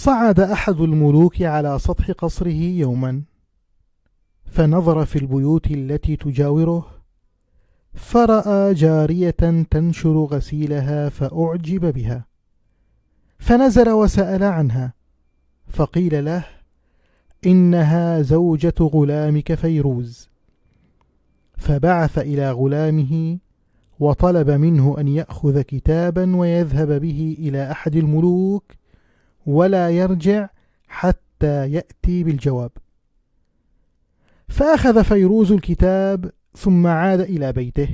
صعد أحد الملوك على سطح قصره يوما، فنظر في البيوت التي تجاوره، فرأى جارية تنشر غسيلها فأعجب بها، فنزل وسأل عنها، فقيل له: إنها زوجة غلامك فيروز. فبعث إلى غلامه وطلب منه أن يأخذ كتابا ويذهب به إلى أحد الملوك ولا يرجع حتى يأتي بالجواب. فأخذ فيروز الكتاب ثم عاد إلى بيته.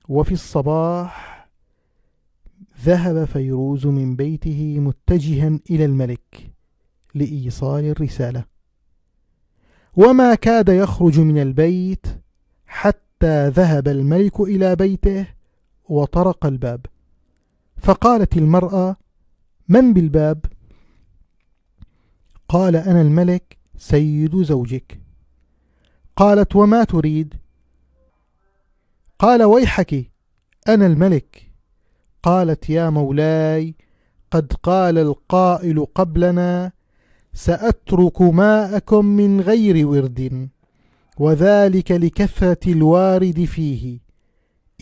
وفي الصباح ذهب فيروز من بيته متجها إلى الملك لإيصال الرسالة، وما كاد يخرج من البيت حتى ذهب الملك إلى بيته وطرق الباب، فقالت المرأة: من بالباب؟ قال: أنا الملك سيد زوجك. قالت: وما تريد؟ قال: ويحك، أنا الملك. قالت: يا مولاي، قد قال القائل قبلنا: سأترك ماءكم من غير ورد، وذلك لكثرة الوارد فيه.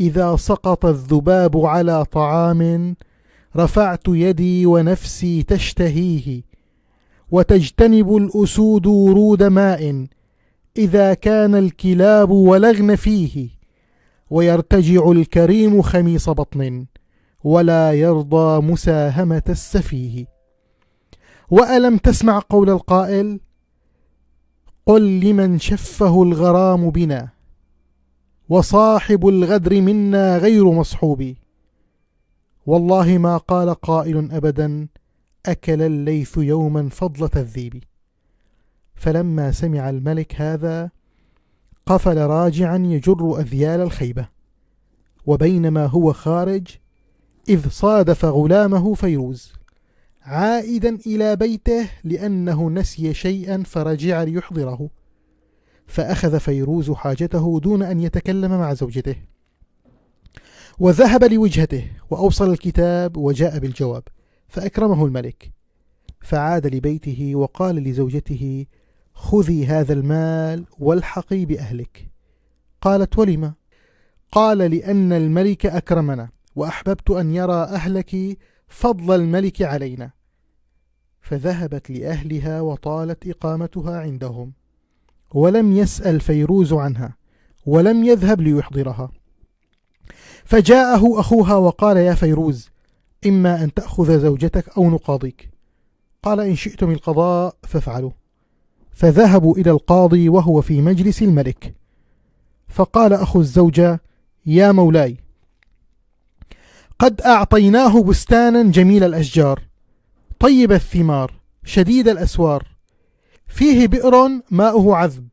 إذا سقط الذباب على طعام رفعت يدي ونفسي تشتهيه، وتجتنب الأسود ورود ماء إذا كان الكلاب ولغن فيه، ويرتجع الكريم خميص بطن ولا يرضى مساهمة السفيه. وألم تسمع قول القائل: قل لمن شفه الغرام بنا، وصاحب الغدر منا غير مصحوب. والله ما قال قائل أبدا: أكل الليث يوما فضلة الذيب. فلما سمع الملك هذا قفل راجعا يجر أذيال الخيبة، وبينما هو خارج إذ صادف غلامه فيروز عائدا إلى بيته لأنه نسي شيئا فرجع ليحضره. فأخذ فيروز حاجته دون أن يتكلم مع زوجته، وذهب لوجهته وأوصل الكتاب وجاء بالجواب، فأكرمه الملك. فعاد لبيته وقال لزوجته: خذي هذا المال والحقي بأهلك. قالت: ولم؟ قال: لأن الملك أكرمنا، وأحببت أن يرى أهلك فضل الملك علينا. فذهبت لأهلها وطالت إقامتها عندهم، ولم يسأل فيروز عنها ولم يذهب ليحضرها. فجاءه أخوها وقال: يا فيروز، إما أن تأخذ زوجتك أو نقاضيك. قال: إن شئتم القضاء فافعلوا. فذهبوا إلى القاضي وهو في مجلس الملك، فقال أخو الزوجة: يا مولاي، قد أعطيناه بستانا جميل الأشجار طيب الثمار شديد الأسوار، فيه بئر ماؤه عذب،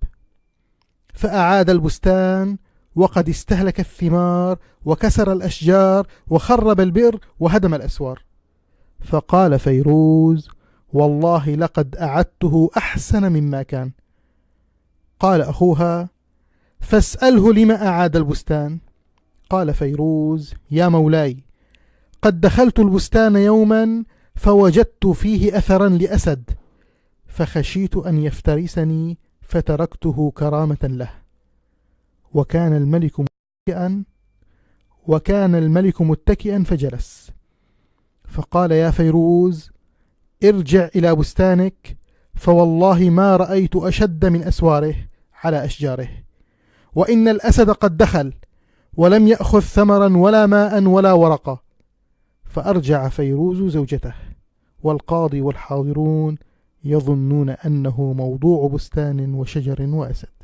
فأعاد البستان وقد استهلك الثمار وكسر الأشجار وخرب البئر وهدم الأسوار. فقال فيروز: والله لقد أعدته أحسن مما كان. قال أخوها: فاسأله لما أعاد البستان. قال فيروز: يا مولاي، قد دخلت البستان يوما فوجدت فيه أثرا لأسد، فخشيت أن يفترسني فتركته كرامة له. وكان الملك متكئا فجلس. فقال: يا فيروز، ارجع إلى بستانك، فوالله ما رأيت أشد من أسواره على أشجاره، وإن الأسد قد دخل ولم يأخذ ثمرا ولا ماء ولا ورقة. فأرجع فيروز زوجته، والقاضي والحاضرون يظنون أنه موضوع بستان وشجر وأسد.